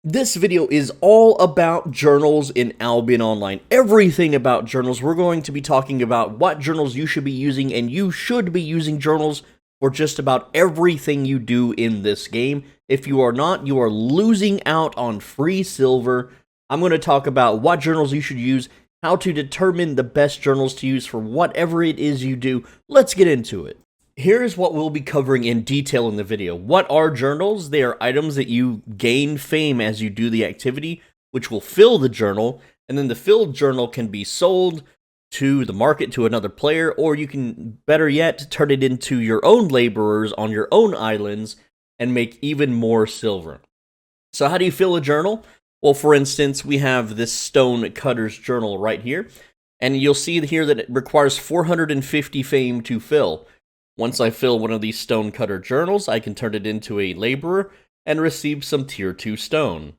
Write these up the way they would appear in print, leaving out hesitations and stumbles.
This video is all about journals in Albion Online. Everything about journals. We're going to be talking about what journals you should be using, and you should be using journals for just about everything you do in this game. If you are not, you are losing out on free silver. I'm going to talk about what journals you should use, how to determine the best journals to use for whatever it is you do. Let's get into it. Here's what we'll be covering in detail in the video. What are journals? They are items that you gain fame as you do the activity, which will fill the journal, and then the filled journal can be sold to the market to another player, or you can, better yet, turn it into your own laborers on your own islands and make even more silver. So how do you fill a journal? Well, for instance, we have this stone cutter's journal right here, and you'll see here that it requires 450 fame to fill. Once I fill one of these stone cutter journals, I can turn it into a laborer and receive some tier 2 stone.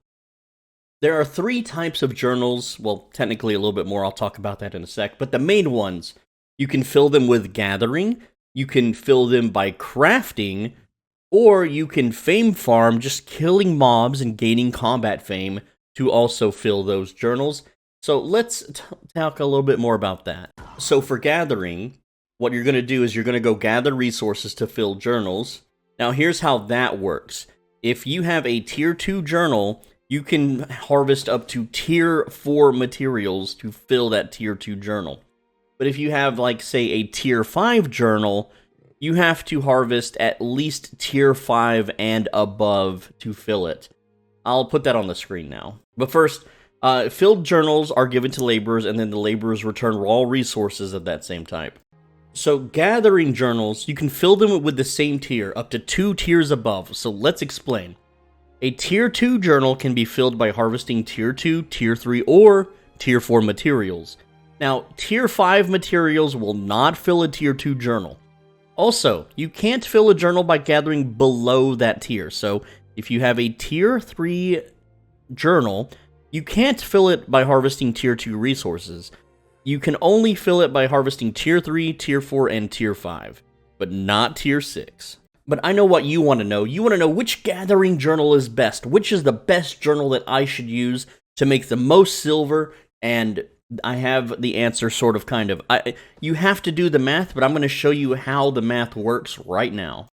There are 3 types of journals, well, technically a little bit more, I'll talk about that in a sec, but the main ones, you can fill them with gathering, you can fill them by crafting, or you can fame farm, just killing mobs and gaining combat fame to also fill those journals. So let's talk a little bit more about that. So for gathering, what you're going to do is you're going to go gather resources to fill journals. Now here's how that works. If you have a tier 2 journal, you can harvest up to tier 4 materials to fill that tier 2 journal. But if you have, like, say, a tier 5 journal, you have to harvest at least tier 5 and above to fill it. I'll put that on the screen now. But first, filled journals are given to laborers, and then the laborers return raw resources of that same type. So gathering journals, you can fill them with the same tier, up to 2 tiers above. So let's explain. A tier 2 journal can be filled by harvesting tier 2, tier 3, or tier 4 materials. Now, tier 5 materials will not fill a tier 2 journal. Also, you can't fill a journal by gathering below that tier. So if you have a tier 3 journal, you can't fill it by harvesting tier 2 resources. You can only fill it by harvesting tier 3, tier 4, and tier 5, but not tier 6. But I know what you want to know. You want to know which gathering journal is best. Which is the best journal that I should use to make the most silver? And I have the answer sort of, kind of. You have to do the math, but I'm going to show you how the math works right now.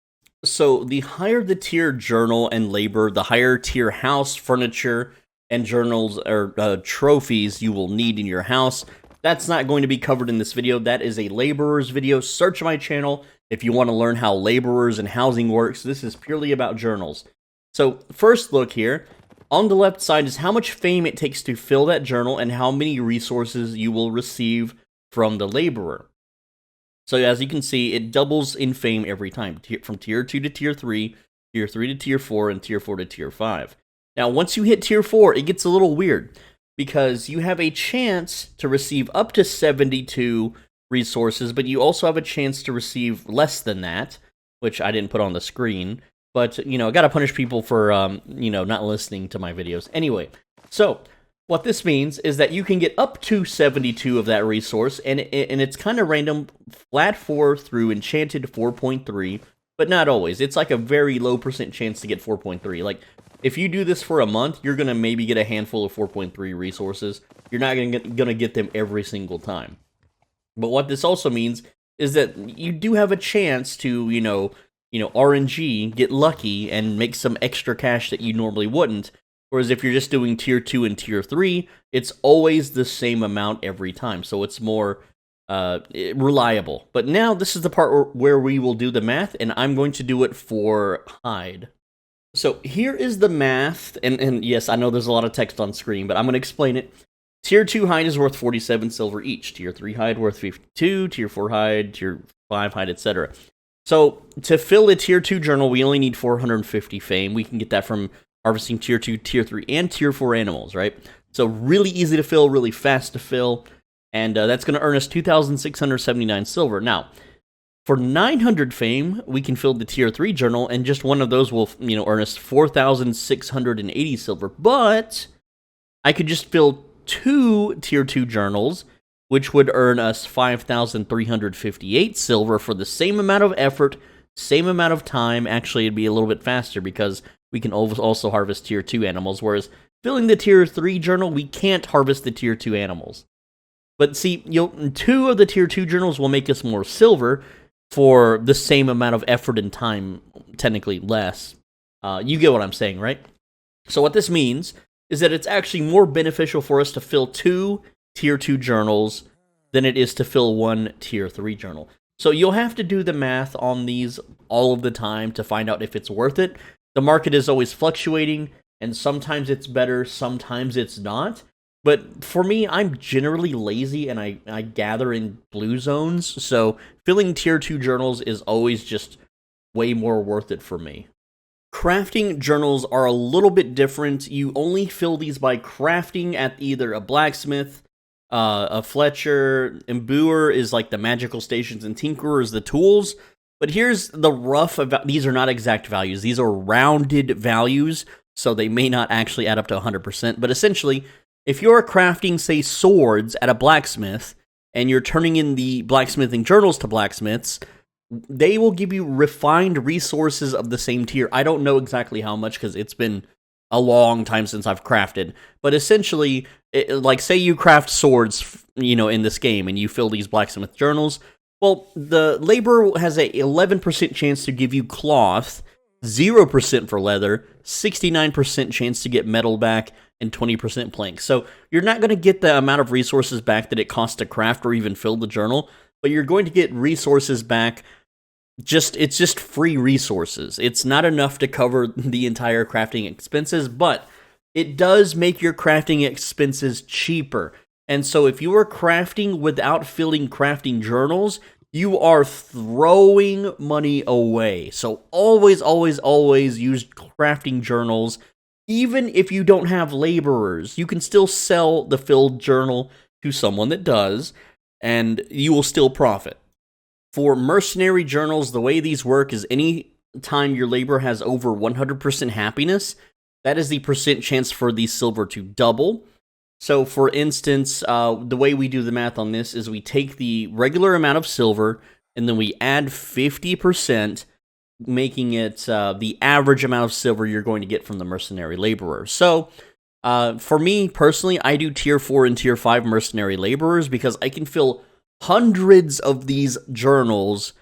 So the higher the tier journal and labor, the higher tier house, furniture, and journals or trophies you will need in your house. That's not going to be covered in this video. That is a laborer's video. Search my channel if you want to learn how laborers and housing works. This is purely about journals. So first look here. On the left side is how much fame it takes to fill that journal and how many resources you will receive from the laborer. So as you can see, it doubles in fame every time, from tier 2 to tier 3, tier 3 to tier 4, and tier 4 to tier 5. Now once you hit tier 4, it gets a little weird, because you have a chance to receive up to 72 resources, but you also have a chance to receive less than that, which I didn't put on the screen. But, you know, I gotta punish people for, you know, not listening to my videos. Anyway, so what this means is that you can get up to 72 of that resource, and it's kind of random, flat 4 through enchanted 4.3, but not always. It's like a very low % chance to get 4.3. Like, if you do this for a month, you're going to maybe get a handful of 4.3 resources. You're not going to get them every single time. But what this also means is that you do have a chance to, you know, RNG, get lucky, and make some extra cash that you normally wouldn't. Whereas if you're just doing tier 2 and tier 3, it's always the same amount every time. So it's more reliable. But now this is the part where we will do the math, and I'm going to do it for hide. So here is the math, and yes, I know there's a lot of text on screen, but I'm going to explain it. Tier 2 hide is worth 47 silver each, tier 3 hide worth 52, tier 4 hide, tier 5 hide, etc. So to fill a tier 2 journal, we only need 450 fame. We can get that from harvesting tier 2, tier 3, and tier 4 animals, right? So really easy to fill, really fast to fill, and that's going to earn us 2,679 silver. Now, for 900 fame, we can fill the tier 3 journal, and just one of those will, you know, earn us 4,680 silver. But I could just fill 2 tier 2 journals, which would earn us 5,358 silver for the same amount of effort, same amount of time. Actually, it'd be a little bit faster because we can also harvest tier 2 animals, whereas filling the tier 3 journal, we can't harvest the tier 2 animals. But see, 2 of the tier 2 journals will make us more silver for the same amount of effort and time, technically less. You get what I'm saying, right? So what this means is that it's actually more beneficial for us to fill 2 tier 2 journals than it is to fill 1 tier 3 journal. So you'll have to do the math on these all of the time to find out if it's worth it. The market is always fluctuating, and sometimes it's better, sometimes it's not. But for me, I'm generally lazy, and I gather in blue zones, so filling tier 2 journals is always just way more worth it for me. Crafting journals are a little bit different. You only fill these by crafting at either a blacksmith, a Fletcher, Imbuer is like the magical stations, and Tinkerer is the tools. But here's the rough, these are not exact values, these are rounded values, so they may not actually add up to 100%, but essentially, if you're crafting, say, swords at a blacksmith, and you're turning in the blacksmithing journals to blacksmiths, they will give you refined resources of the same tier. I don't know exactly how much, because it's been a long time since I've crafted, but essentially, like, say you craft swords, in this game, and you fill these blacksmith journals, well, the laborer has a 11% chance to give you cloth, 0% for leather, 69% chance to get metal back, and 20% plank. So you're not going to get the amount of resources back that it costs to craft or even fill the journal, but you're going to get resources back. It's just free resources. It's not enough to cover the entire crafting expenses, but it does make your crafting expenses cheaper. And so if you are crafting without filling crafting journals, you are throwing money away. So always, always, always use crafting journals. Even if you don't have laborers, you can still sell the filled journal to someone that does, and you will still profit. For mercenary journals, the way these work is any time your labor has over 100% happiness, that is the percent chance for the silver to double. So, for instance, the way we do the math on this is we take the regular amount of silver, and then we add 50%, making it the average amount of silver you're going to get from the mercenary laborer. So, for me, personally, I do Tier 4 and Tier 5 mercenary laborers because I can fill hundreds of these journals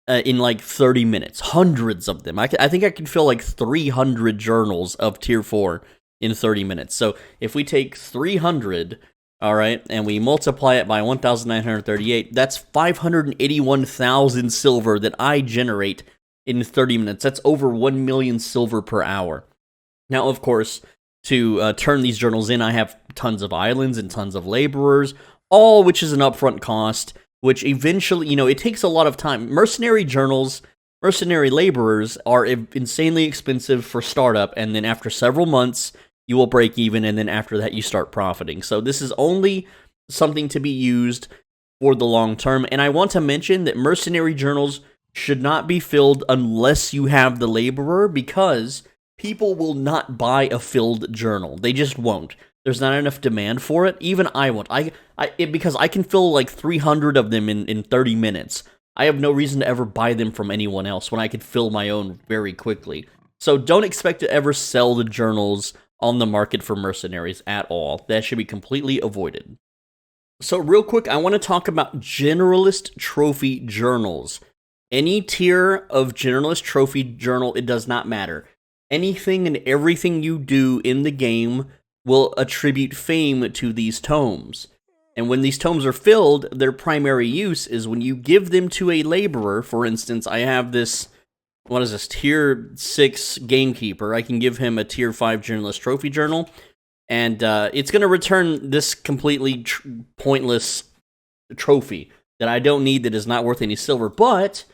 in like 30 minutes. Hundreds of them. I think I can fill like 300 journals of Tier 4 in 30 minutes. So, if we take 300... all right, and we multiply it by 1,938, that's 581,000 silver that I generate in 30 minutes. That's over 1 million silver per hour. Now, of course, to turn these journals in, I have tons of islands and tons of laborers, all which is an upfront cost, which eventually, it takes a lot of time. Mercenary journals, mercenary laborers are insanely expensive for startup, and then after several months, you will break even, and then after that, you start profiting. So this is only something to be used for the long term. And I want to mention that mercenary journals should not be filled unless you have the laborer, because people will not buy a filled journal. They just won't. There's not enough demand for it. Even I won't. Because I can fill like 300 of them in 30 minutes. I have no reason to ever buy them from anyone else when I could fill my own very quickly. So don't expect to ever sell the journals on the market for mercenaries at all. That should be completely avoided. So real quick, I want to talk about generalist trophy journals. Any tier of generalist trophy journal, it does not matter. Anything and everything you do in the game will attribute fame to these tomes. And when these tomes are filled, their primary use is when you give them to a laborer. For instance, I have this, what is this, Tier 6 Gamekeeper. I can give him a Tier 5 Journalist Trophy Journal, and it's going to return this completely pointless trophy that I don't need, that is not worth any silver. But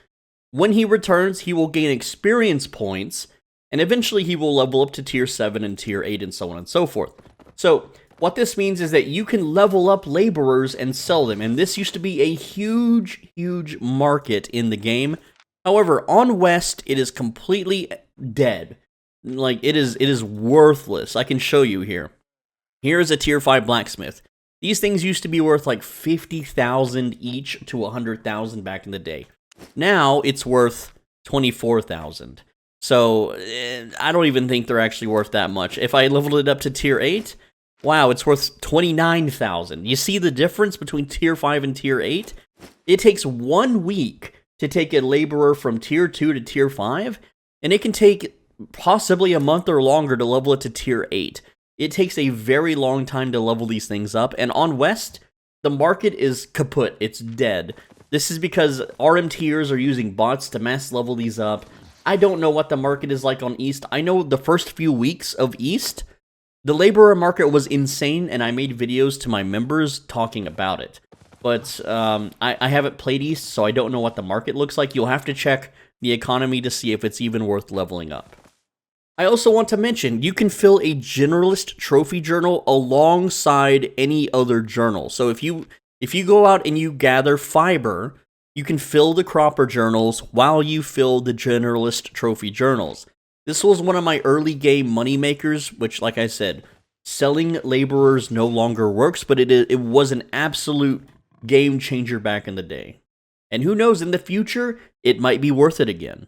when he returns, he will gain experience points, and eventually he will level up to Tier 7 and Tier 8 and so on and so forth. So what this means is that you can level up laborers and sell them, and this used to be a huge, huge market in the game. However, on West, it is completely dead. Like, it is worthless. I can show you here. Here's a Tier 5 blacksmith. These things used to be worth like 50,000 each to 100,000 back in the day. Now, it's worth 24,000. So I don't even think they're actually worth that much. If I leveled it up to tier 8, wow, it's worth 29,000. You see the difference between tier 5 and tier 8? It takes 1 week to take a laborer from tier 2 to tier 5, and it can take possibly a month or longer to level it to tier 8. It takes a very long time to level these things up, and on West, the market is kaput. It's dead. This is because RMTers are using bots to mass level these up. I don't know what the market is like on East. I know the first few weeks of East, the laborer market was insane, and I made videos to my members talking about it. But I haven't played East, so I don't know what the market looks like. You'll have to check the economy to see if it's even worth leveling up. I also want to mention, you can fill a generalist trophy journal alongside any other journal. So if you go out and you gather fiber, you can fill the cropper journals while you fill the generalist trophy journals. This was one of my early game money makers, which, like I said, selling laborers no longer works, but it was an absolute game changer back in the day. And who knows, in the future, it might be worth it again.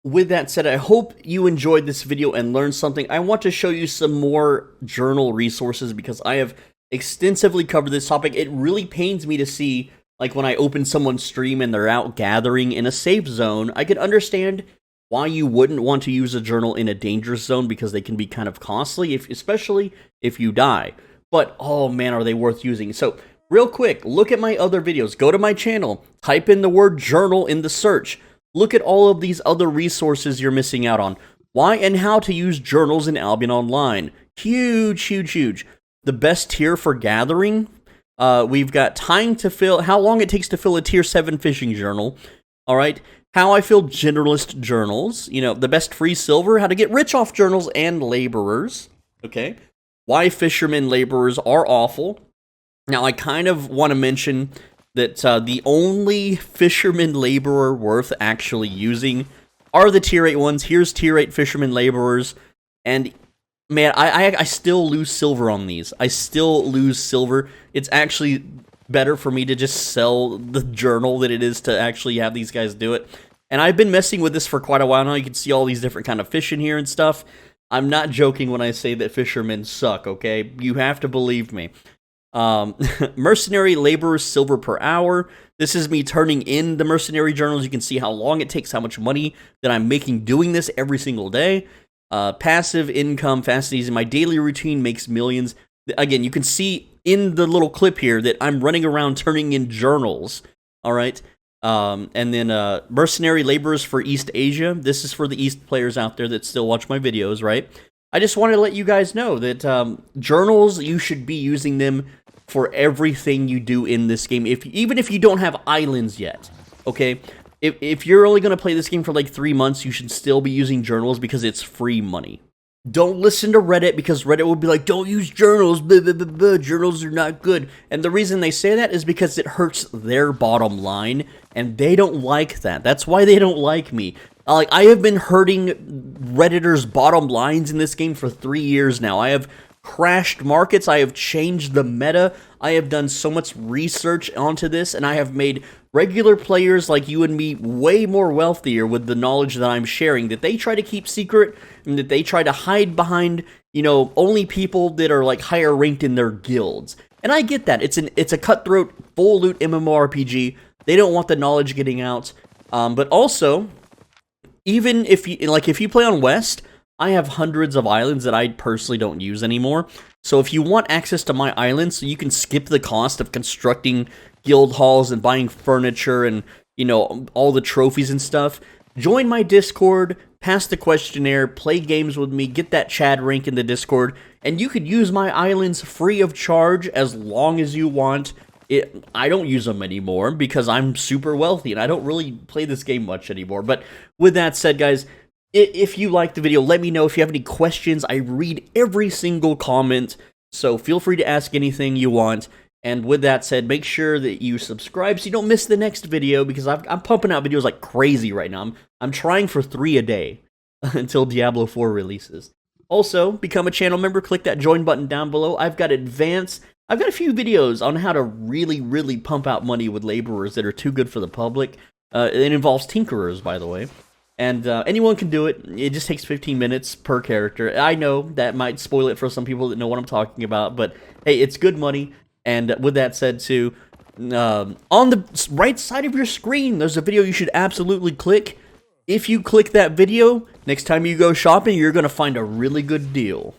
With that said, I hope you enjoyed this video and learned something. I want to show you some more journal resources because I have extensively covered this topic. It really pains me to see, like, when I open someone's stream and they're out gathering in a safe zone. I could understand why you wouldn't want to use a journal in a dangerous zone because they can be kind of costly, especially if you die. But, oh man, are they worth using. So, real quick, look at my other videos. Go to my channel, type in the word journal in the search. Look at all of these other resources you're missing out on. Why and how to use journals in Albion Online. Huge, huge, huge. The best tier for gathering. We've got time to fill, how long it takes to fill a tier 7 fishing journal. Alright. How I fill generalist journals. You know, the best free silver. How to get rich off journals and laborers. Okay. Why fishermen laborers are awful. Now, I kind of want to mention that the only fisherman laborer worth actually using are the tier 8 ones. Here's tier 8 fisherman laborers, and man, I still lose silver on these. I still lose silver. It's actually better for me to just sell the journal than it is to actually have these guys do it. And I've been messing with this for quite a while now. You can see all these different kind of fish in here and stuff. I'm not joking when I say that fishermen suck, okay? You have to believe me. Mercenary laborers silver per hour. This is me turning in the mercenary journals. You can see how long it takes, how much money that I'm making doing this every single day. Passive income, fast and easy. My daily routine makes millions. Again, you can see in the little clip here that I'm running around turning in journals. All right. And then mercenary laborers for East Asia. This is for the East players out there that still watch my videos, right? I just wanted to let you guys know that journals, you should be using them for everything you do in this game, even if you don't have islands yet, okay? If you're only going to play this game for like 3 months, you should still be using journals because it's free money. Don't listen to Reddit because Reddit will be like, don't use journals, blah, blah, blah, blah. Journals are not good. And the reason they say that is because it hurts their bottom line, and they don't like that. That's why they don't like me. Like, I have been hurting Redditors' bottom lines in this game for 3 years now. I have crashed markets, I have changed the meta, I have done so much research onto this, and I have made regular players like you and me way more wealthier with the knowledge that I'm sharing, that they try to keep secret, and that they try to hide behind, you know, only people that are like higher ranked in their guilds. And I get that. It's a cutthroat, full loot MMORPG. They don't want the knowledge getting out. But also, even if you play on West, I have hundreds of islands that I personally don't use anymore. So if you want access to my islands so you can skip the cost of constructing guild halls and buying furniture and, you know, all the trophies and stuff, join my Discord, pass the questionnaire, play games with me, get that Chad rank in the Discord, and you could use my islands free of charge as long as you want. I don't use them anymore because I'm super wealthy and I don't really play this game much anymore. But with that said, guys, if you liked the video, let me know. If you have any questions, I read every single comment, so feel free to ask anything you want. And with that said, make sure that you subscribe so you don't miss the next video, because I'm pumping out videos like crazy right now. I'm trying for 3 a day until Diablo 4 releases. Also, become a channel member. Click that join button down below. I've got a few videos on how to really, really pump out money with laborers that are too good for the public. It involves tinkerers, by the way. And anyone can do it. It just takes 15 minutes per character. I know that might spoil it for some people that know what I'm talking about, but hey, it's good money. And with that said, too, on the right side of your screen, there's a video you should absolutely click. If you click that video, next time you go shopping, you're going to find a really good deal.